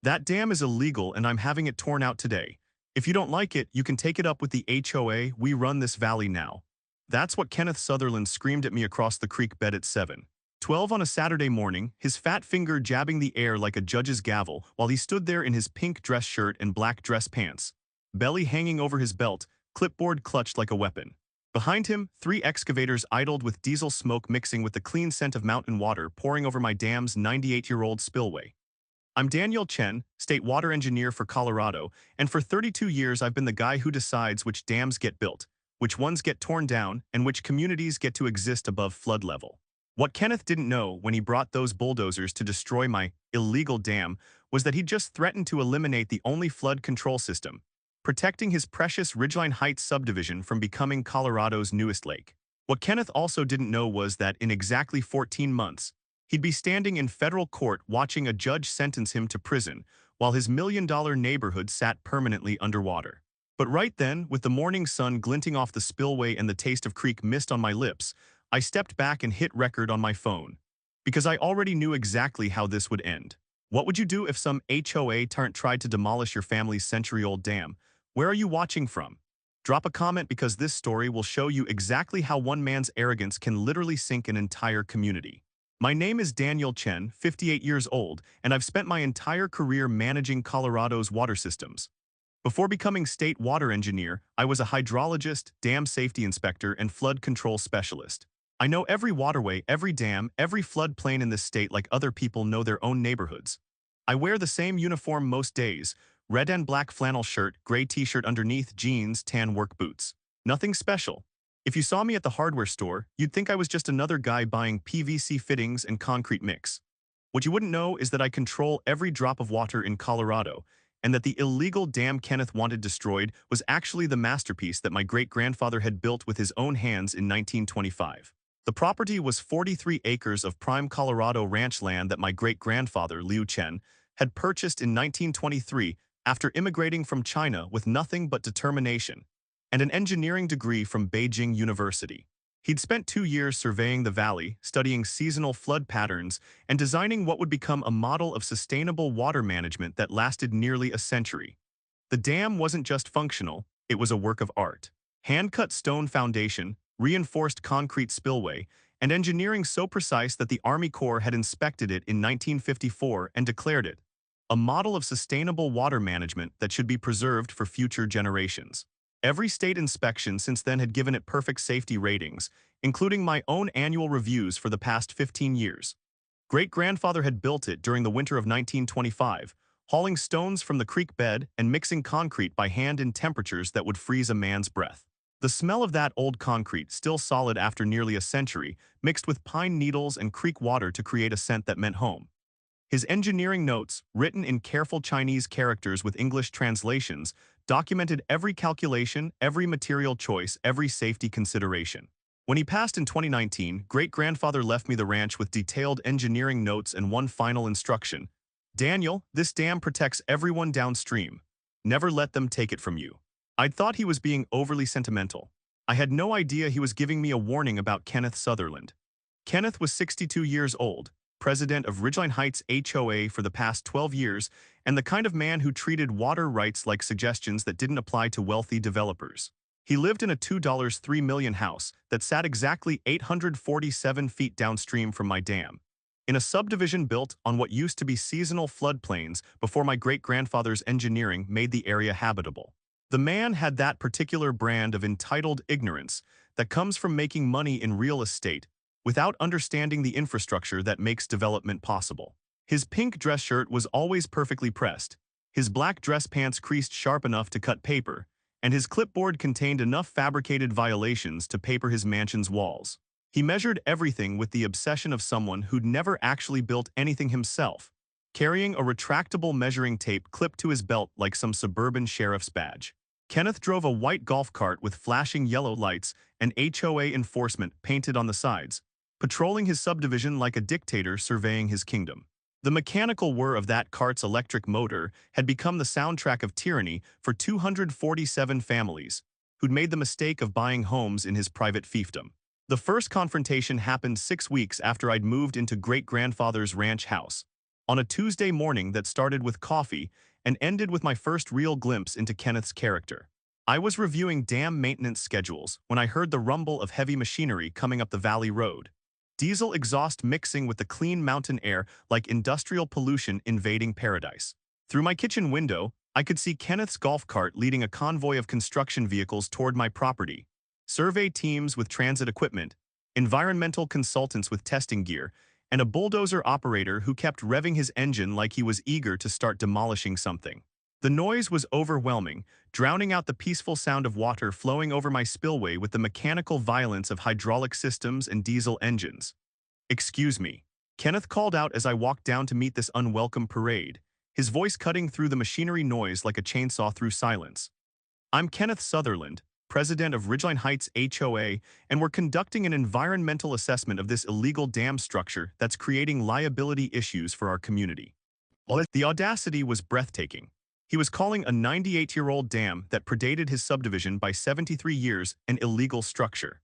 That dam is illegal and I'm having it torn out today. If you don't like it, you can take it up with the HOA. We run this valley now. That's what Kenneth Sutherland screamed at me across the creek bed at 7:12 on a Saturday morning, his fat finger jabbing the air like a judge's gavel while he stood there in his pink dress shirt and black dress pants, belly hanging over his belt, clipboard clutched like a weapon. Behind him, three excavators idled with diesel smoke mixing with the clean scent of mountain water pouring over my dam's 98-year-old spillway. I'm Daniel Chen, state water engineer for Colorado, and for 32 years I've been the guy who decides which dams get built, which ones get torn down, and which communities get to exist above flood level. What Kenneth didn't know when he brought those bulldozers to destroy my illegal dam was that he just threatened to eliminate the only flood control system, protecting his precious Ridgeline Heights subdivision from becoming Colorado's newest lake. What Kenneth also didn't know was that in exactly 14 months, he'd be standing in federal court watching a judge sentence him to prison while his million-dollar neighborhood sat permanently underwater. But right then, with the morning sun glinting off the spillway and the taste of creek mist on my lips, I stepped back and hit record on my phone. Because I already knew exactly how this would end. What would you do if some HOA tried to demolish your family's century-old dam? Where are you watching from? Drop a comment because this story will show you exactly how one man's arrogance can literally sink an entire community. My name is Daniel Chen, 58 years old, and I've spent my entire career managing Colorado's water systems. Before becoming state water engineer, I was a hydrologist, dam safety inspector, and flood control specialist. I know every waterway, every dam, every floodplain in this state like other people know their own neighborhoods. I wear the same uniform most days, red and black flannel shirt, gray t-shirt underneath, jeans, tan work boots. Nothing special. If you saw me at the hardware store, you'd think I was just another guy buying PVC fittings and concrete mix. What you wouldn't know is that I control every drop of water in Colorado, and that the illegal dam Kenneth wanted destroyed was actually the masterpiece that my great-grandfather had built with his own hands in 1925. The property was 43 acres of prime Colorado ranch land that my great-grandfather, Liu Chen, had purchased in 1923 after immigrating from China with nothing but determination and an engineering degree from Beijing University. He'd spent 2 years surveying the valley, studying seasonal flood patterns, and designing what would become a model of sustainable water management that lasted nearly a century. The dam wasn't just functional, it was a work of art. Hand-cut stone foundation, reinforced concrete spillway, and engineering so precise that the Army Corps had inspected it in 1954 and declared it a model of sustainable water management that should be preserved for future generations. Every state inspection since then had given it perfect safety ratings, including my own annual reviews for the past 15 years. Great-grandfather had built it during the winter of 1925, hauling stones from the creek bed and mixing concrete by hand in temperatures that would freeze a man's breath. The smell of that old concrete, still solid after nearly a century, mixed with pine needles and creek water to create a scent that meant home. His engineering notes, written in careful Chinese characters with English translations, documented every calculation, every material choice, every safety consideration. When he passed in 2019, great-grandfather left me the ranch with detailed engineering notes and one final instruction. Daniel, this dam protects everyone downstream. Never let them take it from you. I'd thought he was being overly sentimental. I had no idea he was giving me a warning about Kenneth Sutherland. Kenneth was 62 years old, president of Ridgeline Heights HOA for the past 12 years, and the kind of man who treated water rights like suggestions that didn't apply to wealthy developers. He lived in a $2.3 million house that sat exactly 847 feet downstream from my dam, in a subdivision built on what used to be seasonal floodplains before my great-grandfather's engineering made the area habitable. The man had that particular brand of entitled ignorance that comes from making money in real estate without understanding the infrastructure that makes development possible. His pink dress shirt was always perfectly pressed, his black dress pants creased sharp enough to cut paper, and his clipboard contained enough fabricated violations to paper his mansion's walls. He measured everything with the obsession of someone who'd never actually built anything himself, carrying a retractable measuring tape clipped to his belt like some suburban sheriff's badge. Kenneth drove a white golf cart with flashing yellow lights and HOA enforcement painted on the sides, patrolling his subdivision like a dictator surveying his kingdom. The mechanical whir of that cart's electric motor had become the soundtrack of tyranny for 247 families who'd made the mistake of buying homes in his private fiefdom. The first confrontation happened 6 weeks after I'd moved into great-grandfather's ranch house. on a Tuesday morning that started with coffee and ended with my first real glimpse into Kenneth's character. I was reviewing dam maintenance schedules when I heard the rumble of heavy machinery coming up the valley road. Diesel exhaust mixing with the clean mountain air like industrial pollution invading paradise. Through my kitchen window, I could see Kenneth's golf cart leading a convoy of construction vehicles toward my property. Survey teams with transit equipment, environmental consultants with testing gear, and a bulldozer operator who kept revving his engine like he was eager to start demolishing something. The noise was overwhelming, drowning out the peaceful sound of water flowing over my spillway with the mechanical violence of hydraulic systems and diesel engines. "Excuse me," Kenneth called out as I walked down to meet this unwelcome parade, his voice cutting through the machinery noise like a chainsaw through silence. "I'm Kenneth Sutherland, president of Ridgeline Heights HOA, and we're conducting an environmental assessment of this illegal dam structure that's creating liability issues for our community." The audacity was breathtaking. He was calling a 98-year-old dam that predated his subdivision by 73 years an illegal structure.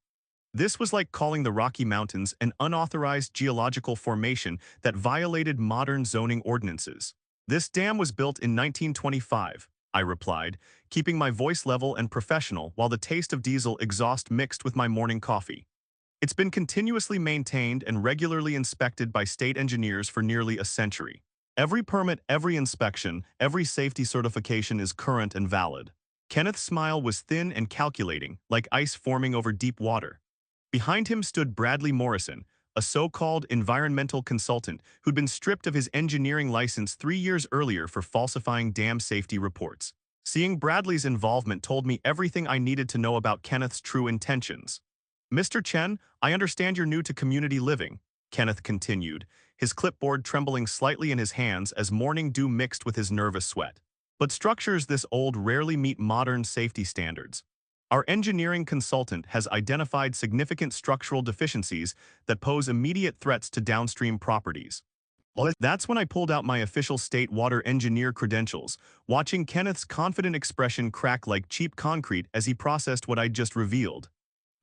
This was like calling the Rocky Mountains an unauthorized geological formation that violated modern zoning ordinances. "This dam was built in 1925, I replied, keeping my voice level and professional while the taste of diesel exhaust mixed with my morning coffee. "It's been continuously maintained and regularly inspected by state engineers for nearly a century. Every permit, every inspection, every safety certification is current and valid." Kenneth's smile was thin and calculating, like ice forming over deep water. Behind him stood Bradley Morrison, a so-called environmental consultant who'd been stripped of his engineering license 3 years earlier for falsifying dam safety reports. Seeing Bradley's involvement told me everything I needed to know about Kenneth's true intentions. "Mr. Chen, I understand you're new to community living," Kenneth continued, his clipboard trembling slightly in his hands as morning dew mixed with his nervous sweat. "But structures this old rarely meet modern safety standards. Our engineering consultant has identified significant structural deficiencies that pose immediate threats to downstream properties." That's when I pulled out my official state water engineer credentials, watching Kenneth's confident expression crack like cheap concrete as he processed what I'd just revealed.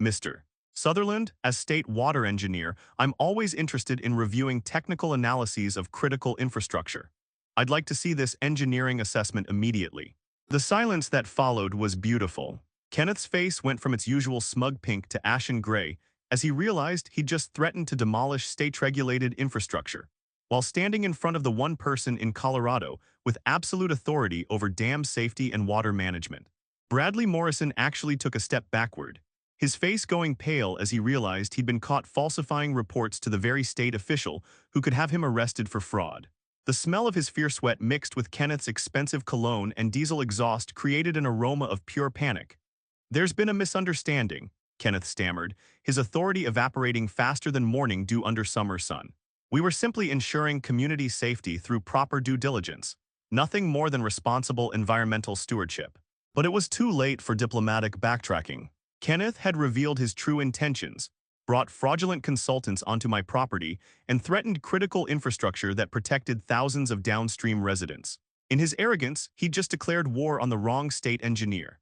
"Mr. Sutherland, as state water engineer, I'm always interested in reviewing technical analyses of critical infrastructure. I'd like to see this engineering assessment immediately." The silence that followed was beautiful. Kenneth's face went from its usual smug pink to ashen gray as he realized he'd just threatened to demolish state-regulated infrastructure, while standing in front of the one person in Colorado with absolute authority over dam safety and water management. Bradley Morrison actually took a step backward, his face going pale as he realized he'd been caught falsifying reports to the very state official who could have him arrested for fraud. The smell of his fierce sweat mixed with Kenneth's expensive cologne and diesel exhaust created an aroma of pure panic. "There's been a misunderstanding," Kenneth stammered, his authority evaporating faster than morning dew under summer sun. "We were simply ensuring community safety through proper due diligence, nothing more than responsible environmental stewardship." But it was too late for diplomatic backtracking. Kenneth had revealed his true intentions, brought fraudulent consultants onto my property, and threatened critical infrastructure that protected thousands of downstream residents. In his arrogance, he'd just declared war on the wrong state engineer.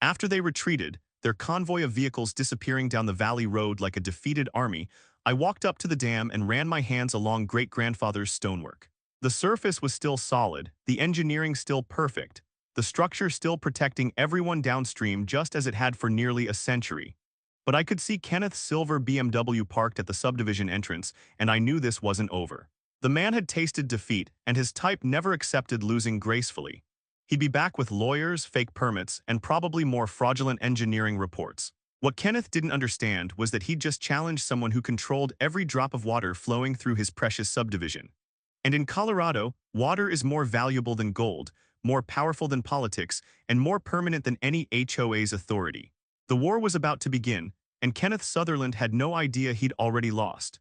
After they retreated, their convoy of vehicles disappearing down the valley road like a defeated army, I walked up to the dam and ran my hands along great-grandfather's stonework. The surface was still solid, the engineering still perfect, the structure still protecting everyone downstream just as it had for nearly a century. But I could see Kenneth's silver BMW parked at the subdivision entrance, and I knew this wasn't over. The man had tasted defeat, and his type never accepted losing gracefully. He'd be back with lawyers, fake permits, and probably more fraudulent engineering reports. What Kenneth didn't understand was that he'd just challenged someone who controlled every drop of water flowing through his precious subdivision. And in Colorado, water is more valuable than gold, more powerful than politics, and more permanent than any HOA's authority. The war was about to begin, and Kenneth Sutherland had no idea he'd already lost.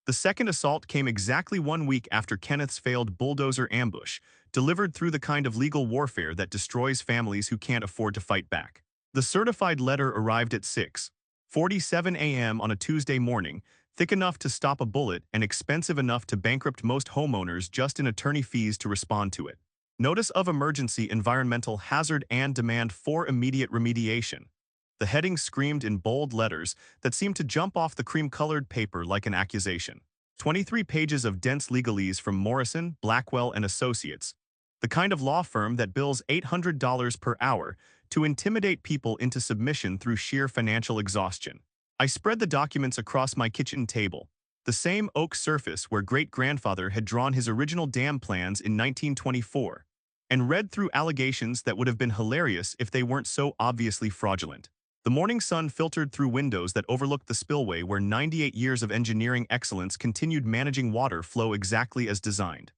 The second assault came exactly 1 week after Kenneth's failed bulldozer ambush, delivered through the kind of legal warfare that destroys families who can't afford to fight back. The certified letter arrived at 6:47 a.m. on a Tuesday morning, thick enough to stop a bullet and expensive enough to bankrupt most homeowners just in attorney fees to respond to it. Notice of emergency environmental hazard and demand for immediate remediation. The heading screamed in bold letters that seemed to jump off the cream-colored paper like an accusation. 23 pages of dense legalese from Morrison, Blackwell, and Associates, the kind of law firm that bills $800 per hour to intimidate people into submission through sheer financial exhaustion. I spread the documents across my kitchen table, the same oak surface where great-grandfather had drawn his original dam plans in 1924, and read through allegations that would have been hilarious if they weren't so obviously fraudulent. The morning sun filtered through windows that overlooked the spillway where 98 years of engineering excellence continued managing water flow exactly as designed.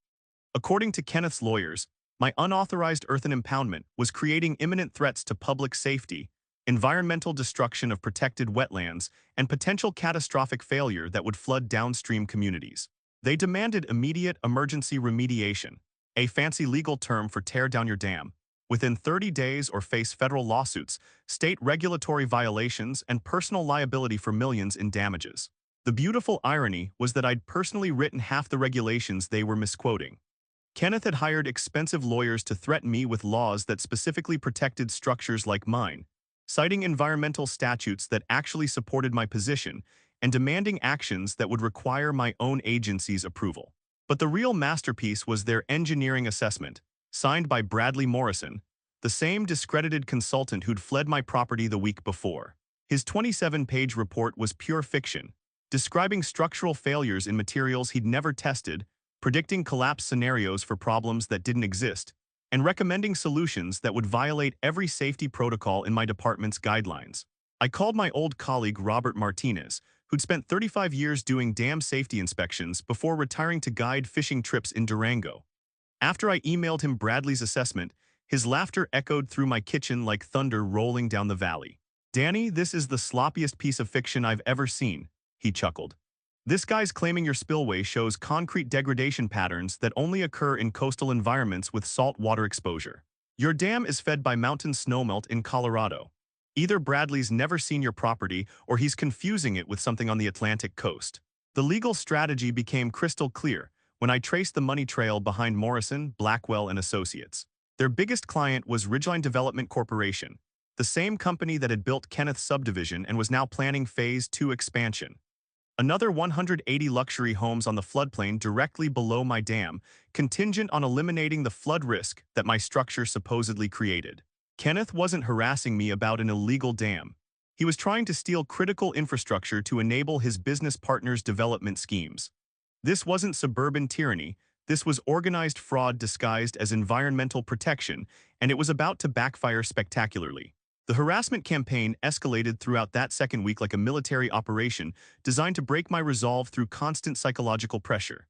According to Kenneth's lawyers, my unauthorized earthen impoundment was creating imminent threats to public safety, environmental destruction of protected wetlands, and potential catastrophic failure that would flood downstream communities. They demanded immediate emergency remediation, a fancy legal term for tear down your dam, within 30 days or face federal lawsuits, state regulatory violations, and personal liability for millions in damages. The beautiful irony was that I'd personally written half the regulations they were misquoting. Kenneth had hired expensive lawyers to threaten me with laws that specifically protected structures like mine, citing environmental statutes that actually supported my position and demanding actions that would require my own agency's approval. But the real masterpiece was their engineering assessment, signed by Bradley Morrison, the same discredited consultant who'd fled my property the week before. His 27-page report was pure fiction, describing structural failures in materials he'd never tested, predicting collapse scenarios for problems that didn't exist, and recommending solutions that would violate every safety protocol in my department's guidelines. I called my old colleague Robert Martinez, who'd spent 35 years doing dam safety inspections before retiring to guide fishing trips in Durango. After I emailed him Bradley's assessment, his laughter echoed through my kitchen like thunder rolling down the valley. "Danny, this is the sloppiest piece of fiction I've ever seen," he chuckled. "This guy's claiming your spillway shows concrete degradation patterns that only occur in coastal environments with salt water exposure. Your dam is fed by mountain snowmelt in Colorado. Either Bradley's never seen your property or he's confusing it with something on the Atlantic coast." The legal strategy became crystal clear when I traced the money trail behind Morrison, Blackwell, and Associates. Their biggest client was Ridgeline Development Corporation, the same company that had built Kenneth Subdivision and was now planning Phase 2 expansion. Another 180 luxury homes on the floodplain directly below my dam, contingent on eliminating the flood risk that my structure supposedly created. Kenneth wasn't harassing me about an illegal dam. He was trying to steal critical infrastructure to enable his business partners' development schemes. This wasn't suburban tyranny, this was organized fraud disguised as environmental protection, and it was about to backfire spectacularly. The harassment campaign escalated throughout that second week like a military operation designed to break my resolve through constant psychological pressure.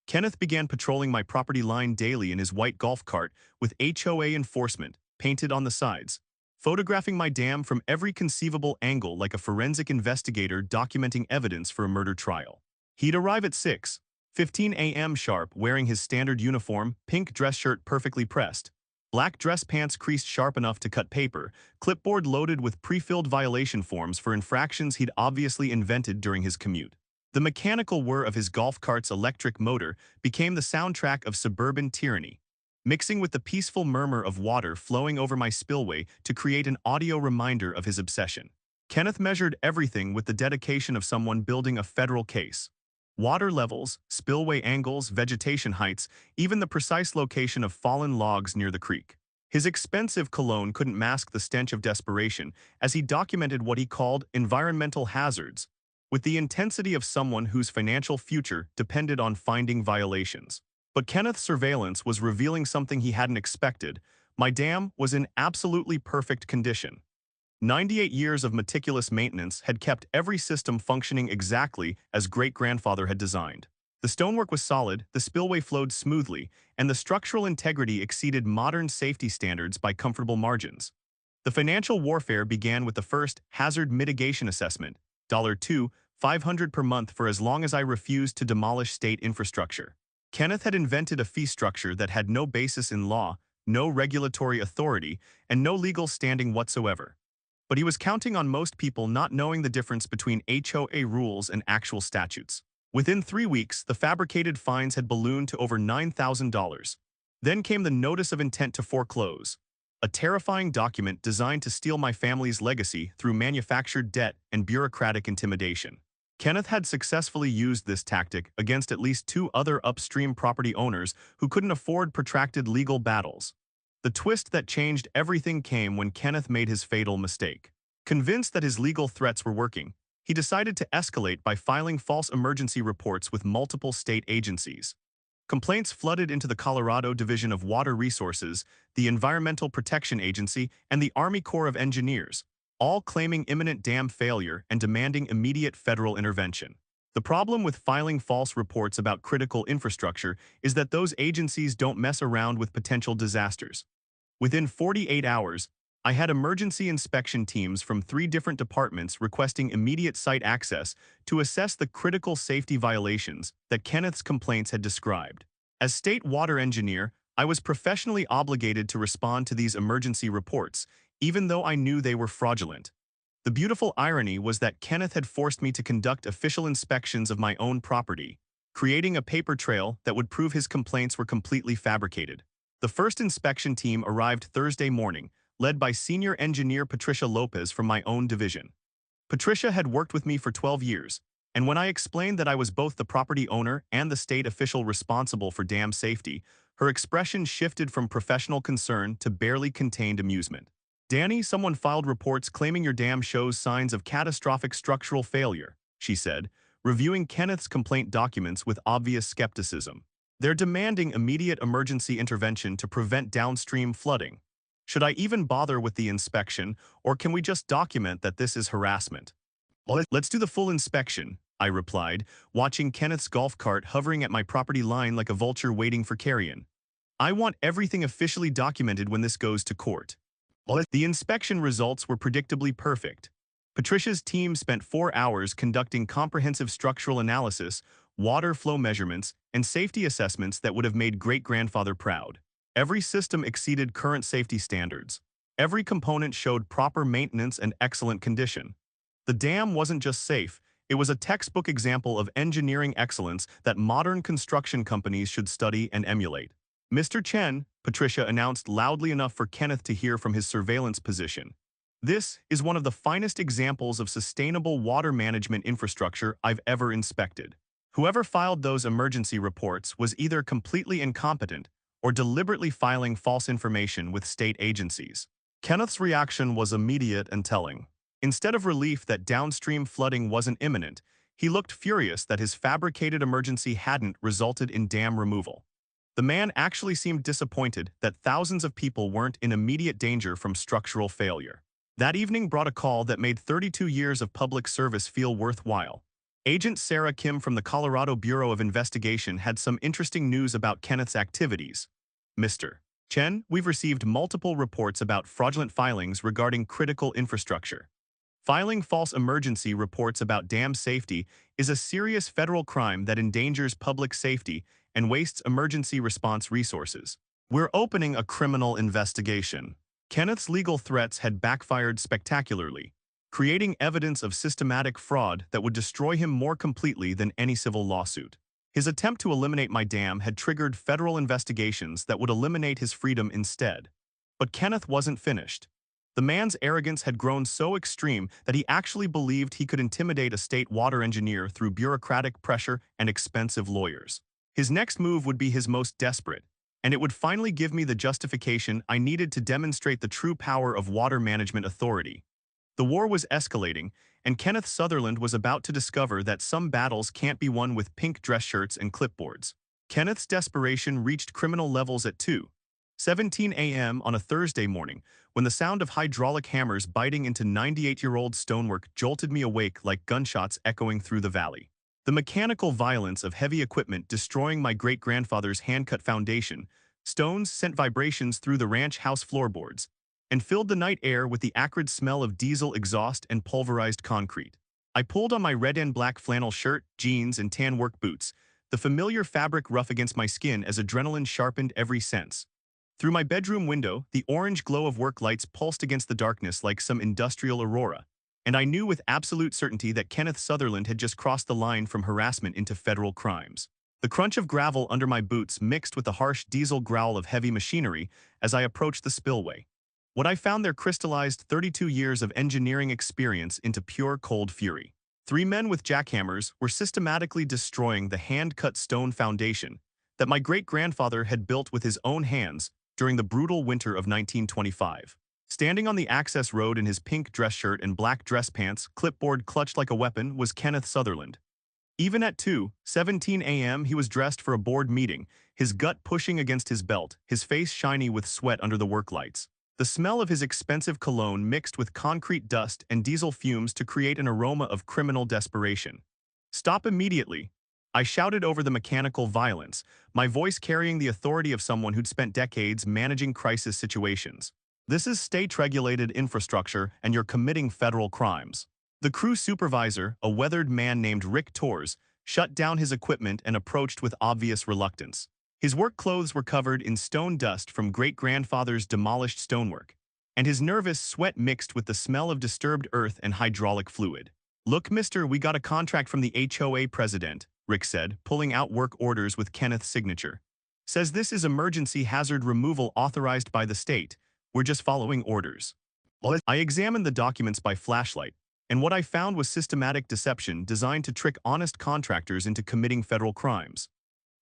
Kenneth began patrolling my property line daily in his white golf cart with HOA enforcement painted on the sides, photographing my dam from every conceivable angle like a forensic investigator documenting evidence for a murder trial. He'd arrive at 6:15 a.m. sharp wearing his standard uniform, pink dress shirt perfectly pressed, black dress pants creased sharp enough to cut paper, clipboard loaded with pre-filled violation forms for infractions he'd obviously invented during his commute. The mechanical whir of his golf cart's electric motor became the soundtrack of suburban tyranny, mixing with the peaceful murmur of water flowing over my spillway to create an audio reminder of his obsession. Kenneth measured everything with the dedication of someone building a federal case. Water levels, spillway angles, vegetation heights, even the precise location of fallen logs near the creek. His expensive cologne couldn't mask the stench of desperation as he documented what he called environmental hazards, with the intensity of someone whose financial future depended on finding violations. But Kenneth's surveillance was revealing something he hadn't expected. My dam was in absolutely perfect condition. 98 years of meticulous maintenance had kept every system functioning exactly as great-grandfather had designed. The stonework was solid, the spillway flowed smoothly, and the structural integrity exceeded modern safety standards by comfortable margins. The financial warfare began with the first hazard mitigation assessment, $2,500 per month for as long as I refused to demolish state infrastructure. Kenneth had invented a fee structure that had no basis in law, no regulatory authority, and no legal standing whatsoever. But he was counting on most people not knowing the difference between HOA rules and actual statutes. Within 3 weeks, the fabricated fines had ballooned to over $9,000. Then came the Notice of Intent to Foreclose, a terrifying document designed to steal my family's legacy through manufactured debt and bureaucratic intimidation. Kenneth had successfully used this tactic against at least two other upstream property owners who couldn't afford protracted legal battles. The twist that changed everything came when Kenneth made his fatal mistake. Convinced that his legal threats were working, he decided to escalate by filing false emergency reports with multiple state agencies. Complaints flooded into the Colorado Division of Water Resources, the Environmental Protection Agency, and the Army Corps of Engineers, all claiming imminent dam failure and demanding immediate federal intervention. The problem with filing false reports about critical infrastructure is that those agencies don't mess around with potential disasters. Within 48 hours, I had emergency inspection teams from 3 different departments requesting immediate site access to assess the critical safety violations that Kenneth's complaints had described. As state water engineer, I was professionally obligated to respond to these emergency reports, even though I knew they were fraudulent. The beautiful irony was that Kenneth had forced me to conduct official inspections of my own property, creating a paper trail that would prove his complaints were completely fabricated. The first inspection team arrived Thursday morning, led by senior engineer Patricia Lopez from my own division. Patricia had worked with me for 12 years, and when I explained that I was both the property owner and the state official responsible for dam safety, her expression shifted from professional concern to barely contained amusement. "Danny, someone filed reports claiming your dam shows signs of catastrophic structural failure," she said, reviewing Kenneth's complaint documents with obvious skepticism. "They're demanding immediate emergency intervention to prevent downstream flooding. Should I even bother with the inspection, or can we just document that this is harassment?" "Well, let's do the full inspection," I replied, watching Kenneth's golf cart hovering at my property line like a vulture waiting for carrion. "I want everything officially documented when this goes to court." Well, the inspection results were predictably perfect. Patricia's team spent 4 hours conducting comprehensive structural analysis, water flow measurements, and safety assessments that would have made great-grandfather proud. Every system exceeded current safety standards. Every component showed proper maintenance and excellent condition. The dam wasn't just safe, it was a textbook example of engineering excellence that modern construction companies should study and emulate. "Mr. Chen," Patricia announced loudly enough for Kenneth to hear from his surveillance position, "this is one of the finest examples of sustainable water management infrastructure I've ever inspected. Whoever filed those emergency reports was either completely incompetent or deliberately filing false information with state agencies." Kenneth's reaction was immediate and telling. Instead of relief that downstream flooding wasn't imminent, he looked furious that his fabricated emergency hadn't resulted in dam removal. The man actually seemed disappointed that thousands of people weren't in immediate danger from structural failure. That evening brought a call that made 32 years of public service feel worthwhile. Agent Sarah Kim from the Colorado Bureau of Investigation had some interesting news about Kenneth's activities. "Mr. Chen, we've received multiple reports about fraudulent filings regarding critical infrastructure. Filing false emergency reports about dam safety is a serious federal crime that endangers public safety and wastes emergency response resources. We're opening a criminal investigation." Kenneth's legal threats had backfired spectacularly, creating evidence of systematic fraud that would destroy him more completely than any civil lawsuit. His attempt to eliminate my dam had triggered federal investigations that would eliminate his freedom instead. But Kenneth wasn't finished. The man's arrogance had grown so extreme that he actually believed he could intimidate a state water engineer through bureaucratic pressure and expensive lawyers. His next move would be his most desperate, and it would finally give me the justification I needed to demonstrate the true power of water management authority. The war was escalating, and Kenneth Sutherland was about to discover that some battles can't be won with pink dress shirts and clipboards. Kenneth's desperation reached criminal levels at 2:17 a.m. on a Thursday morning, when the sound of hydraulic hammers biting into 98-year-old stonework jolted me awake like gunshots echoing through the valley. The mechanical violence of heavy equipment destroying my great-grandfather's hand-cut foundation, stones sent vibrations through the ranch house floorboards, and filled the night air with the acrid smell of diesel exhaust and pulverized concrete. I pulled on my red and black flannel shirt, jeans, and tan work boots, the familiar fabric rough against my skin as adrenaline sharpened every sense. Through my bedroom window, the orange glow of work lights pulsed against the darkness like some industrial aurora, and I knew with absolute certainty that Kenneth Sutherland had just crossed the line from harassment into federal crimes. The crunch of gravel under my boots mixed with the harsh diesel growl of heavy machinery as I approached the spillway. What I found there crystallized 32 years of engineering experience into pure cold fury. Three men with jackhammers were systematically destroying the hand-cut stone foundation that my great-grandfather had built with his own hands during the brutal winter of 1925. Standing on the access road in his pink dress shirt and black dress pants, clipboard clutched like a weapon, was Kenneth Sutherland. Even at 2:17 a.m. he was dressed for a board meeting, his gut pushing against his belt, his face shiny with sweat under the work lights. The smell of his expensive cologne mixed with concrete dust and diesel fumes to create an aroma of criminal desperation. "Stop immediately!" I shouted over the mechanical violence, my voice carrying the authority of someone who'd spent decades managing crisis situations. "This is state-regulated infrastructure, and you're committing federal crimes." The crew supervisor, a weathered man named Rick Torres, shut down his equipment and approached with obvious reluctance. His work clothes were covered in stone dust from great-grandfather's demolished stonework, and his nervous sweat mixed with the smell of disturbed earth and hydraulic fluid. "Look, mister, we got a contract from the HOA president," Rick said, pulling out work orders with Kenneth's signature. "Says this is emergency hazard removal authorized by the state. We're just following orders." I examined the documents by flashlight, and what I found was systematic deception designed to trick honest contractors into committing federal crimes.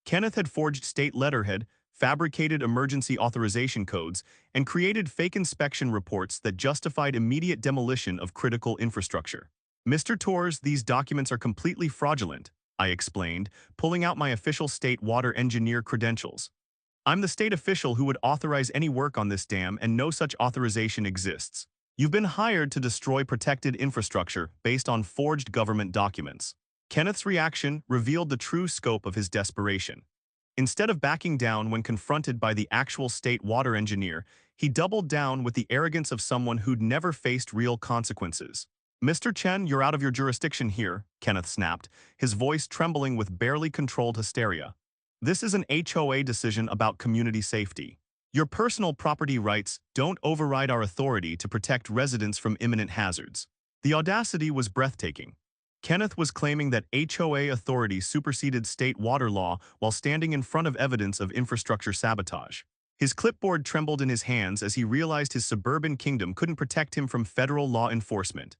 Kenneth had forged state letterhead, fabricated emergency authorization codes, and created fake inspection reports that justified immediate demolition of critical infrastructure. "Mr. Torres, these documents are completely fraudulent," I explained, pulling out my official state water engineer credentials. "I'm the state official who would authorize any work on this dam, and no such authorization exists. You've been hired to destroy protected infrastructure based on forged government documents." Kenneth's reaction revealed the true scope of his desperation. Instead of backing down when confronted by the actual state water engineer, he doubled down with the arrogance of someone who'd never faced real consequences. "Mr. Chen, you're out of your jurisdiction here," Kenneth snapped, his voice trembling with barely controlled hysteria. "This is an HOA decision about community safety. Your personal property rights don't override our authority to protect residents from imminent hazards." The audacity was breathtaking. Kenneth was claiming that HOA authority superseded state water law while standing in front of evidence of infrastructure sabotage. His clipboard trembled in his hands as he realized his suburban kingdom couldn't protect him from federal law enforcement.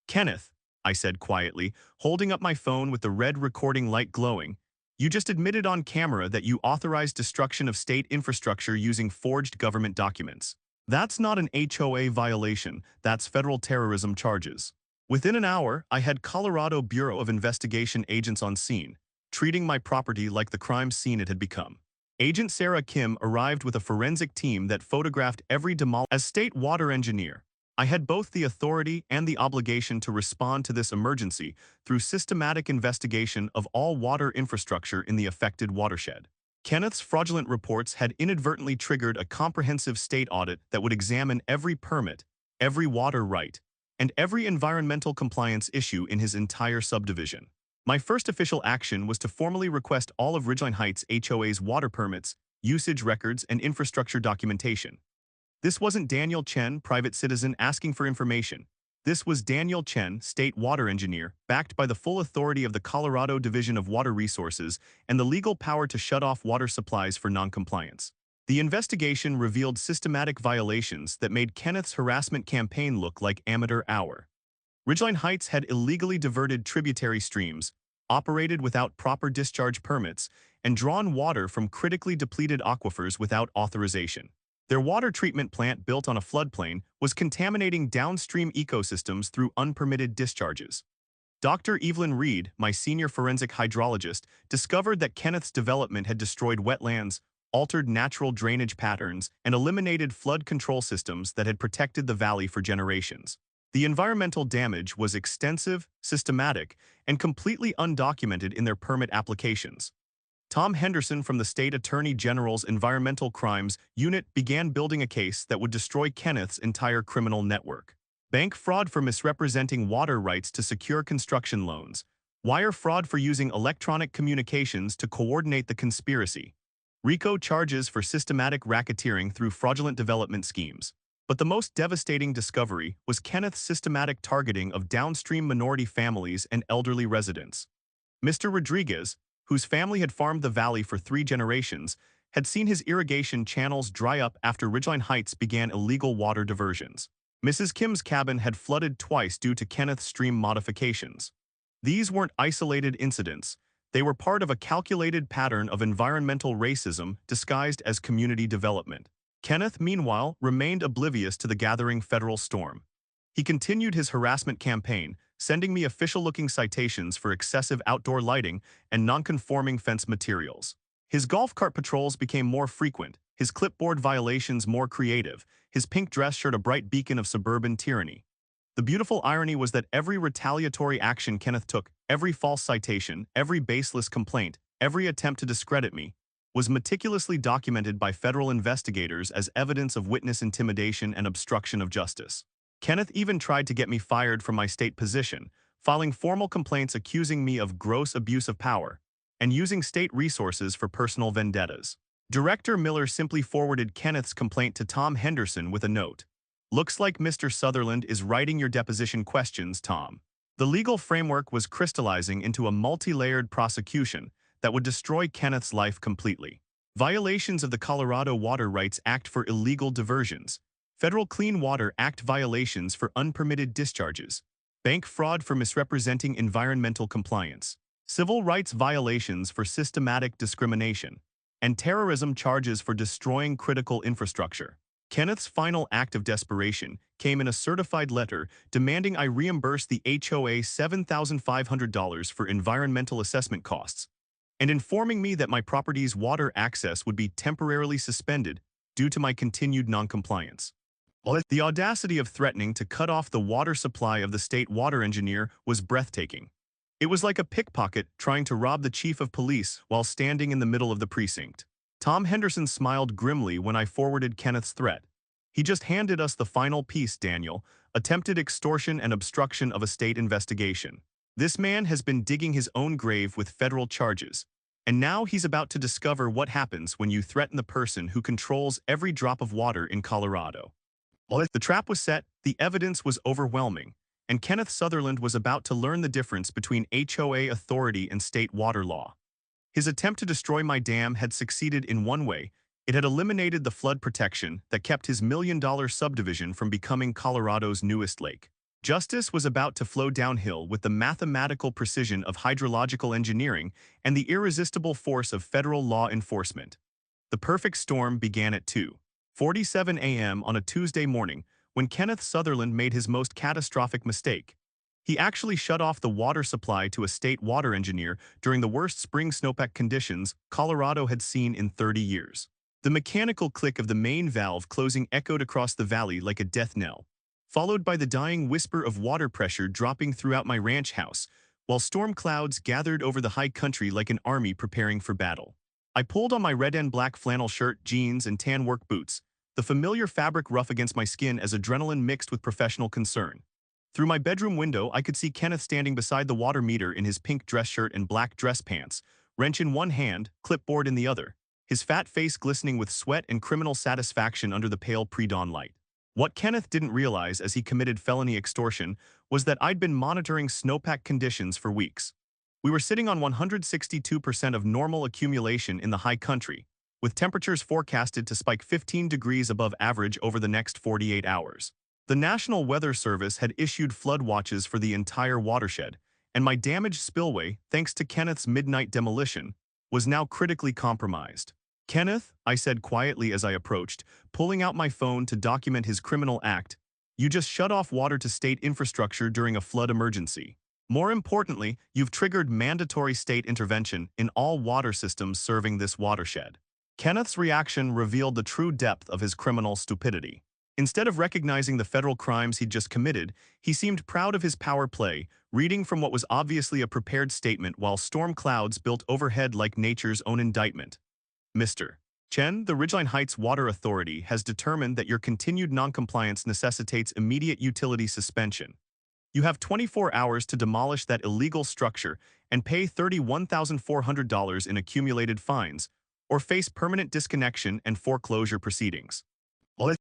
"Kenneth," I said quietly, holding up my phone with the red recording light glowing, "you just admitted on camera that you authorized destruction of state infrastructure using forged government documents. That's not an HOA violation, that's federal terrorism charges." Within an hour, I had Colorado Bureau of Investigation agents on scene, treating my property like the crime scene it had become. Agent Sarah Kim arrived with a forensic team that photographed every demolition. As state water engineer, I had both the authority and the obligation to respond to this emergency through systematic investigation of all water infrastructure in the affected watershed. Kenneth's fraudulent reports had inadvertently triggered a comprehensive state audit that would examine every permit, every water right, and every environmental compliance issue in his entire subdivision. My first official action was to formally request all of Ridgeline Heights HOA's water permits, usage records, and infrastructure documentation. This wasn't Daniel Chen, private citizen, asking for information. This was Daniel Chen, state water engineer, backed by the full authority of the Colorado Division of Water Resources and the legal power to shut off water supplies for noncompliance. The investigation revealed systematic violations that made Kenneth's harassment campaign look like amateur hour. Ridgeline Heights had illegally diverted tributary streams, operated without proper discharge permits, and drawn water from critically depleted aquifers without authorization. Their water treatment plant, built on a floodplain, was contaminating downstream ecosystems through unpermitted discharges. Dr. Evelyn Reed, my senior forensic hydrologist, discovered that Kenneth's development had destroyed wetlands, altered natural drainage patterns, and eliminated flood control systems that had protected the valley for generations. The environmental damage was extensive, systematic, and completely undocumented in their permit applications. Tom Henderson from the State Attorney General's Environmental Crimes Unit began building a case that would destroy Kenneth's entire criminal network. Bank fraud for misrepresenting water rights to secure construction loans. Wire fraud for using electronic communications to coordinate the conspiracy. RICO charges for systematic racketeering through fraudulent development schemes. But the most devastating discovery was Kenneth's systematic targeting of downstream minority families and elderly residents. Mr. Rodriguez, whose family had farmed the valley for 3 generations, had seen his irrigation channels dry up after Ridgeline Heights began illegal water diversions. Mrs. Kim's cabin had flooded twice due to Kenneth's stream modifications. These weren't isolated incidents. They were part of a calculated pattern of environmental racism disguised as community development. Kenneth, meanwhile, remained oblivious to the gathering federal storm. He continued his harassment campaign, sending me official-looking citations for excessive outdoor lighting and non-conforming fence materials. His golf cart patrols became more frequent, his clipboard violations more creative, his pink dress shirt a bright beacon of suburban tyranny. The beautiful irony was that every retaliatory action Kenneth took, every false citation, every baseless complaint, every attempt to discredit me, was meticulously documented by federal investigators as evidence of witness intimidation and obstruction of justice. Kenneth even tried to get me fired from my state position, filing formal complaints accusing me of gross abuse of power and using state resources for personal vendettas. Director Miller simply forwarded Kenneth's complaint to Tom Henderson with a note. "Looks like Mr. Sutherland is writing your deposition questions, Tom." The legal framework was crystallizing into a multi-layered prosecution that would destroy Kenneth's life completely. Violations of the Colorado Water Rights Act for illegal diversions, Federal Clean Water Act violations for unpermitted discharges, bank fraud for misrepresenting environmental compliance, civil rights violations for systematic discrimination, and terrorism charges for destroying critical infrastructure. Kenneth's final act of desperation came in a certified letter demanding I reimburse the HOA $7,500 for environmental assessment costs, and informing me that my property's water access would be temporarily suspended due to my continued noncompliance. The audacity of threatening to cut off the water supply of the state water engineer was breathtaking. It was like a pickpocket trying to rob the chief of police while standing in the middle of the precinct. Tom Henderson smiled grimly when I forwarded Kenneth's threat. "He just handed us the final piece, Daniel, attempted extortion and obstruction of a state investigation. This man has been digging his own grave with federal charges, and now he's about to discover what happens when you threaten the person who controls every drop of water in Colorado." The trap was set, the evidence was overwhelming, and Kenneth Sutherland was about to learn the difference between HOA authority and state water law. His attempt to destroy my dam had succeeded in one way. It had eliminated the flood protection that kept his million-dollar subdivision from becoming Colorado's newest lake. Justice was about to flow downhill with the mathematical precision of hydrological engineering and the irresistible force of federal law enforcement. The perfect storm began at 2:47 a.m. on a Tuesday morning when Kenneth Sutherland made his most catastrophic mistake. He actually shut off the water supply to a state water engineer during the worst spring snowpack conditions Colorado had seen in 30 years. The mechanical click of the main valve closing echoed across the valley like a death knell, followed by the dying whisper of water pressure dropping throughout my ranch house, while storm clouds gathered over the high country like an army preparing for battle. I pulled on my red and black flannel shirt, jeans, and tan work boots, the familiar fabric rough against my skin as adrenaline mixed with professional concern. Through my bedroom window, I could see Kenneth standing beside the water meter in his pink dress shirt and black dress pants, wrench in one hand, clipboard in the other, his fat face glistening with sweat and criminal satisfaction under the pale pre-dawn light. What Kenneth didn't realize as he committed felony extortion was that I'd been monitoring snowpack conditions for weeks. We were sitting on 162% of normal accumulation in the high country, with temperatures forecasted to spike 15 degrees above average over the next 48 hours. The National Weather Service had issued flood watches for the entire watershed, and my damaged spillway, thanks to Kenneth's midnight demolition, was now critically compromised. "Kenneth," I said quietly as I approached, pulling out my phone to document his criminal act, "you just shut off water to state infrastructure during a flood emergency. More importantly, you've triggered mandatory state intervention in all water systems serving this watershed." Kenneth's reaction revealed the true depth of his criminal stupidity. Instead of recognizing the federal crimes he'd just committed, he seemed proud of his power play, reading from what was obviously a prepared statement while storm clouds built overhead like nature's own indictment. "Mr. Chen, the Ridgeline Heights Water Authority has determined that your continued noncompliance necessitates immediate utility suspension. You have 24 hours to demolish that illegal structure and pay $31,400 in accumulated fines, or face permanent disconnection and foreclosure proceedings."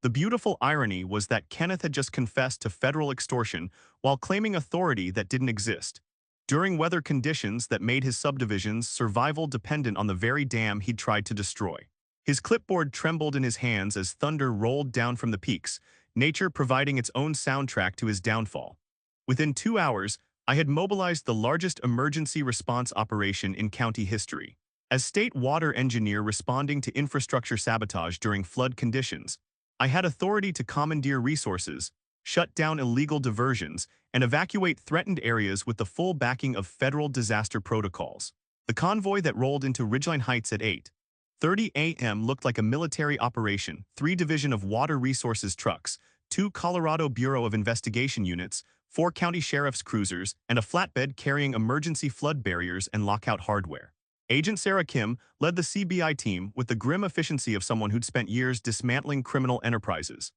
The beautiful irony was that Kenneth had just confessed to federal extortion while claiming authority that didn't exist, during weather conditions that made his subdivision's survival dependent on the very dam he'd tried to destroy. His clipboard trembled in his hands as thunder rolled down from the peaks, nature providing its own soundtrack to his downfall. Within 2 hours, I had mobilized the largest emergency response operation in county history. As state water engineer responding to infrastructure sabotage during flood conditions, I had authority to commandeer resources, shut down illegal diversions, and evacuate threatened areas with the full backing of federal disaster protocols. The convoy that rolled into Ridgeline Heights at 8:30 a.m. looked like a military operation: 3 Division of Water Resources trucks, 2 Colorado Bureau of Investigation units, 4 county sheriff's cruisers, and a flatbed carrying emergency flood barriers and lockout hardware. Agent Sarah Kim led the CBI team with the grim efficiency of someone who'd spent years dismantling criminal enterprises.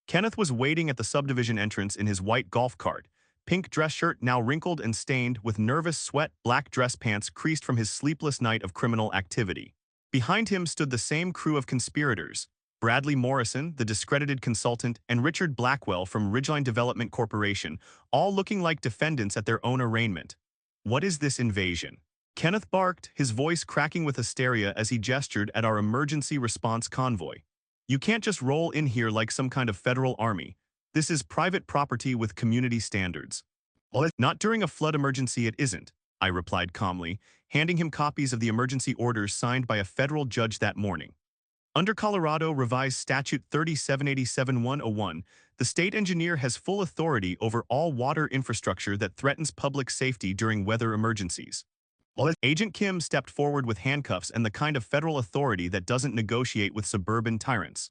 Kenneth was waiting at the subdivision entrance in his white golf cart, pink dress shirt now wrinkled and stained with nervous sweat, black dress pants creased from his sleepless night of criminal activity. Behind him stood the same crew of conspirators: Bradley Morrison, the discredited consultant, and Richard Blackwell from Ridgeline Development Corporation, all looking like defendants at their own arraignment. "What is this invasion?" Kenneth barked, his voice cracking with hysteria as he gestured at our emergency response convoy. "You can't just roll in here like some kind of federal army. This is private property with community standards." "Well, not during a flood emergency it isn't," I replied calmly, handing him copies of the emergency orders signed by a federal judge that morning. Under Colorado Revised Statute 3787-101, the state engineer has full authority over all water infrastructure that threatens public safety during weather emergencies. Agent Kim stepped forward with handcuffs and the kind of federal authority that doesn't negotiate with suburban tyrants.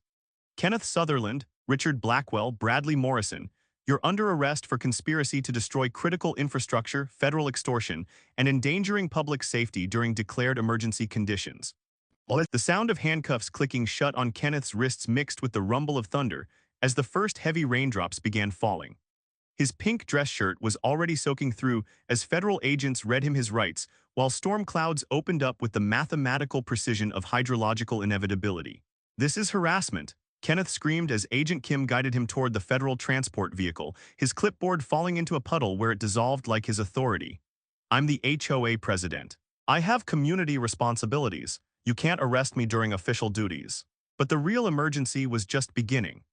"Kenneth Sutherland, Richard Blackwell, Bradley Morrison, you're under arrest for conspiracy to destroy critical infrastructure, federal extortion, and endangering public safety during declared emergency conditions." The sound of handcuffs clicking shut on Kenneth's wrists mixed with the rumble of thunder as the first heavy raindrops began falling. His pink dress shirt was already soaking through as federal agents read him his rights, while storm clouds opened up with the mathematical precision of hydrological inevitability. "This is harassment," Kenneth screamed as Agent Kim guided him toward the federal transport vehicle, his clipboard falling into a puddle where it dissolved like his authority. "I'm the HOA president. I have community responsibilities. You can't arrest me during official duties." But the real emergency was just beginning.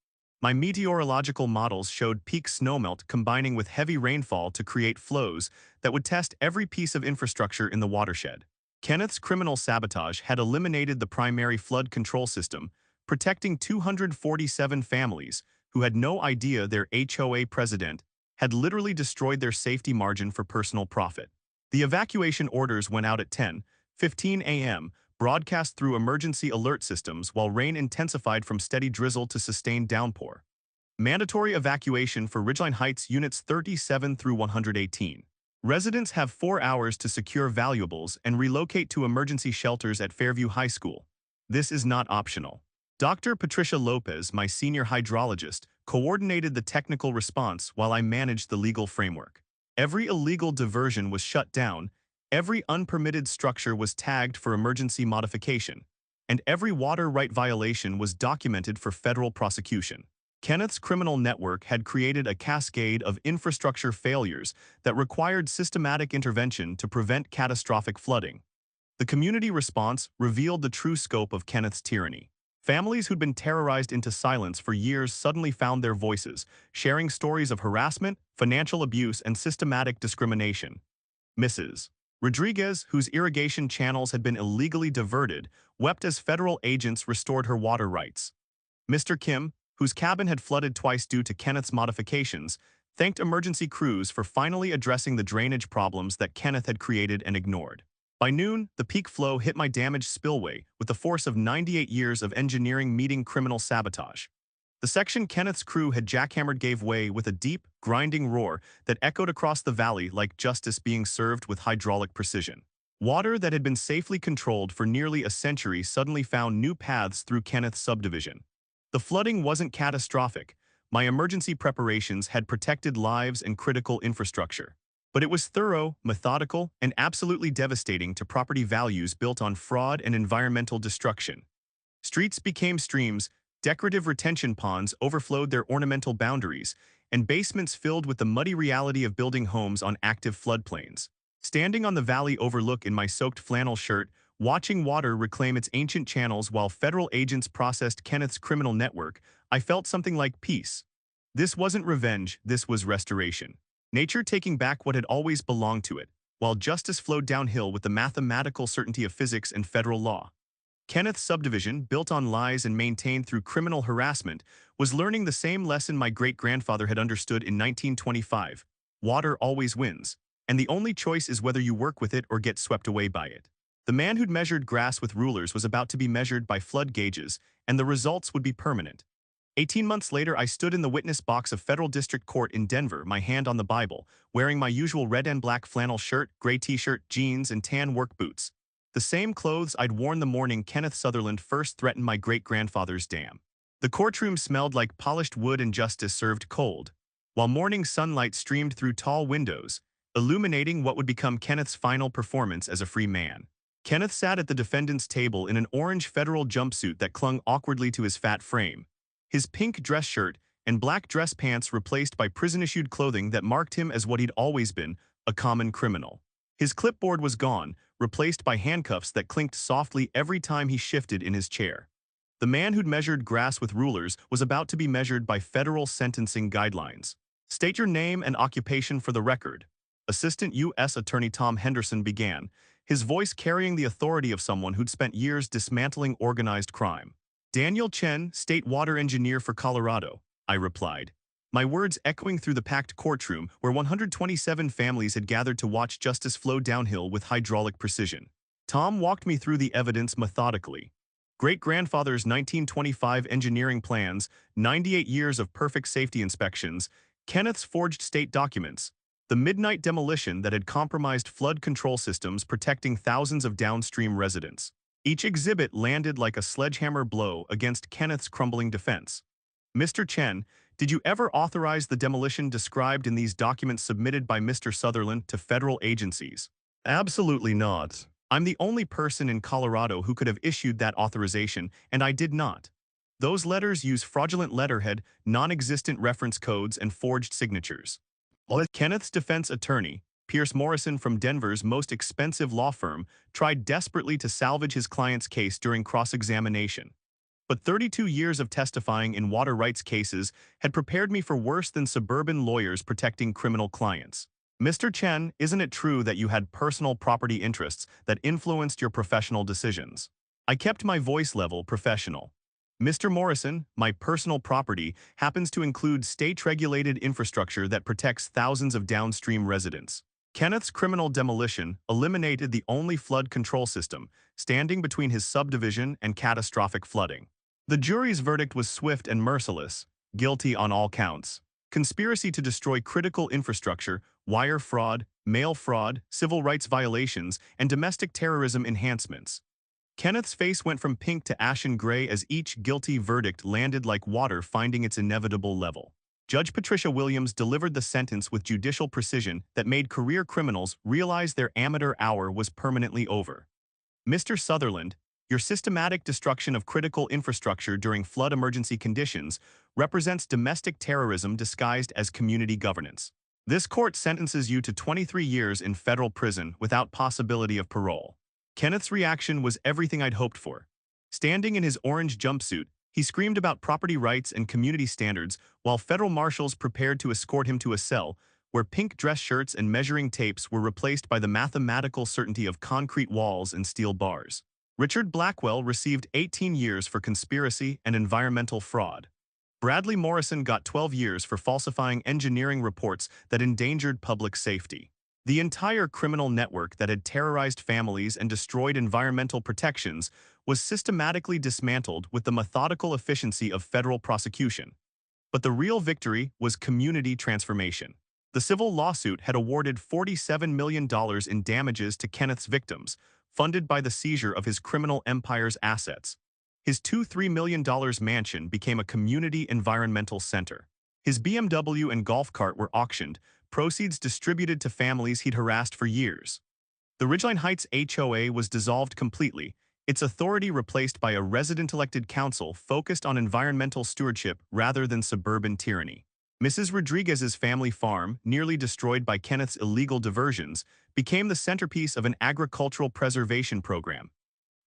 My meteorological models showed peak snowmelt combining with heavy rainfall to create flows that would test every piece of infrastructure in the watershed. Kenneth's criminal sabotage had eliminated the primary flood control system, protecting 247 families who had no idea their HOA president had literally destroyed their safety margin for personal profit. The evacuation orders went out at 10:15 a.m., broadcast through emergency alert systems while rain intensified from steady drizzle to sustained downpour. Mandatory evacuation for Ridgeline Heights Units 37 through 118. Residents have 4 hours to secure valuables and relocate to emergency shelters at Fairview High School. This is not optional. Dr. Patricia Lopez, my senior hydrologist, coordinated the technical response while I managed the legal framework. Every illegal diversion was shut down, every unpermitted structure was tagged for emergency modification, and every water right violation was documented for federal prosecution. Kenneth's criminal network had created a cascade of infrastructure failures that required systematic intervention to prevent catastrophic flooding. The community response revealed the true scope of Kenneth's tyranny. Families who'd been terrorized into silence for years suddenly found their voices, sharing stories of harassment, financial abuse, and systematic discrimination. Mrs. Rodriguez, whose irrigation channels had been illegally diverted, wept as federal agents restored her water rights. Mr. Kim, whose cabin had flooded twice due to Kenneth's modifications, thanked emergency crews for finally addressing the drainage problems that Kenneth had created and ignored. By noon, the peak flow hit my damaged spillway with the force of 98 years of engineering meeting criminal sabotage. The section Kenneth's crew had jackhammered gave way with a deep, grinding roar that echoed across the valley like justice being served with hydraulic precision. Water that had been safely controlled for nearly a century suddenly found new paths through Kenneth's subdivision. The flooding wasn't catastrophic. My emergency preparations had protected lives and critical infrastructure. But it was thorough, methodical, and absolutely devastating to property values built on fraud and environmental destruction. Streets became streams, decorative retention ponds overflowed their ornamental boundaries, and basements filled with the muddy reality of building homes on active floodplains. Standing on the valley overlook in my soaked flannel shirt, watching water reclaim its ancient channels while federal agents processed Kenneth's criminal network, I felt something like peace. This wasn't revenge, this was restoration. nature taking back what had always belonged to it, while justice flowed downhill with the mathematical certainty of physics and federal law. Kenneth's subdivision, built on lies and maintained through criminal harassment, was learning the same lesson my great-grandfather had understood in 1925. Water always wins, and the only choice is whether you work with it or get swept away by it. The man who'd measured grass with rulers was about to be measured by flood gauges, and the results would be permanent. 18 months later, I stood in the witness box of Federal District Court in Denver, my hand on the Bible, wearing my usual red and black flannel shirt, gray t-shirt, jeans, and tan work boots. The same clothes I'd worn the morning Kenneth Sutherland first threatened my great-grandfather's dam. The courtroom smelled like polished wood and justice served cold, while morning sunlight streamed through tall windows, illuminating what would become Kenneth's final performance as a free man. Kenneth sat at the defendant's table in an orange federal jumpsuit that clung awkwardly to his fat frame. His pink dress shirt and black dress pants replaced by prison-issued clothing that marked him as what he'd always been, a common criminal. His clipboard was gone, replaced by handcuffs that clinked softly every time he shifted in his chair. The man who'd measured grass with rulers was about to be measured by federal sentencing guidelines. State your name and occupation for the record. Assistant U.S. Attorney Tom Henderson began, his voice carrying the authority of someone who'd spent years dismantling organized crime. Daniel Chen, State Water Engineer for Colorado, I replied, my words echoing through the packed courtroom where 127 families had gathered to watch justice flow downhill with hydraulic precision. Tom walked me through the evidence methodically. Great-grandfather's 1925 engineering plans, 98 years of perfect safety inspections, Kenneth's forged state documents, the midnight demolition that had compromised flood control systems protecting thousands of downstream residents. Each exhibit landed like a sledgehammer blow against Kenneth's crumbling defense. Mr. Chen, did you ever authorize the demolition described in these documents submitted by Mr. Sutherland to federal agencies? Absolutely not. I'm the only person in Colorado who could have issued that authorization, and I did not. Those letters use fraudulent letterhead, non-existent reference codes, and forged signatures. Kenneth's defense attorney, Pierce Morrison from Denver's most expensive law firm, tried desperately to salvage his client's case during cross-examination. But 32 years of testifying in water rights cases had prepared me for worse than suburban lawyers protecting criminal clients. Mr. Chen, isn't it true that you had personal property interests that influenced your professional decisions? I kept my voice level professional. Mr. Morrison, my personal property happens to include state-regulated infrastructure that protects thousands of downstream residents. Kenneth's criminal demolition eliminated the only flood control system standing between his subdivision and catastrophic flooding. The jury's verdict was swift and merciless, guilty on all counts. Conspiracy to destroy critical infrastructure, wire fraud, mail fraud, civil rights violations, and domestic terrorism enhancements. Kenneth's face went from pink to ashen gray as each guilty verdict landed like water finding its inevitable level. Judge Patricia Williams delivered the sentence with judicial precision that made career criminals realize their amateur hour was permanently over. Mr. Sutherland, your systematic destruction of critical infrastructure during flood emergency conditions represents domestic terrorism disguised as community governance. This court sentences you to 23 years in federal prison without possibility of parole. Kenneth's reaction was everything I'd hoped for. Standing in his orange jumpsuit, he screamed about property rights and community standards while federal marshals prepared to escort him to a cell where pink dress shirts and measuring tapes were replaced by the mathematical certainty of concrete walls and steel bars. Richard Blackwell received 18 years for conspiracy and environmental fraud. Bradley Morrison got 12 years for falsifying engineering reports that endangered public safety. The entire criminal network that had terrorized families and destroyed environmental protections was systematically dismantled with the methodical efficiency of federal prosecution. But the real victory was community transformation. The civil lawsuit had awarded $47 million in damages to Kenneth's victims, funded by the seizure of his criminal empire's assets. His $3 million mansion became a community environmental center. His BMW and golf cart were auctioned, proceeds distributed to families he'd harassed for years. The Ridgeline Heights HOA was dissolved completely, its authority replaced by a resident-elected council focused on environmental stewardship rather than suburban tyranny. Mrs. Rodriguez's family farm, nearly destroyed by Kenneth's illegal diversions, became the centerpiece of an agricultural preservation program.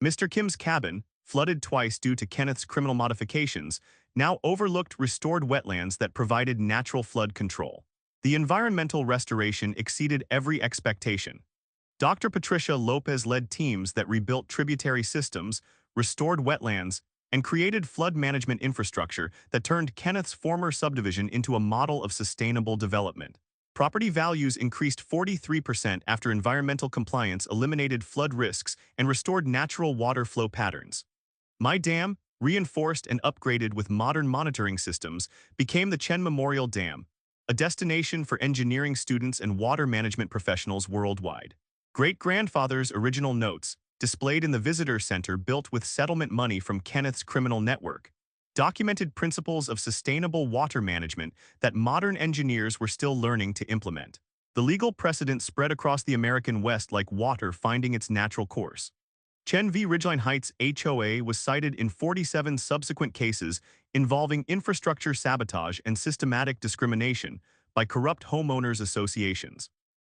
Mr. Kim's cabin, flooded twice due to Kenneth's criminal modifications, now overlooked restored wetlands that provided natural flood control. The environmental restoration exceeded every expectation. Dr. Patricia Lopez led teams that rebuilt tributary systems, restored wetlands, and created flood management infrastructure that turned Kenneth's former subdivision into a model of sustainable development. Property values increased 43% after environmental compliance eliminated flood risks and restored natural water flow patterns. My dam, reinforced and upgraded with modern monitoring systems, became the Chen Memorial Dam, a destination for engineering students and water management professionals worldwide. Great-grandfather's original notes, displayed in the visitor center built with settlement money from Kenneth's criminal network, documented principles of sustainable water management that modern engineers were still learning to implement. The legal precedent spread across the American West like water finding its natural course. Chen v. Ridgeline Heights HOA was cited in 47 subsequent cases involving infrastructure sabotage and systematic discrimination by corrupt homeowners associations.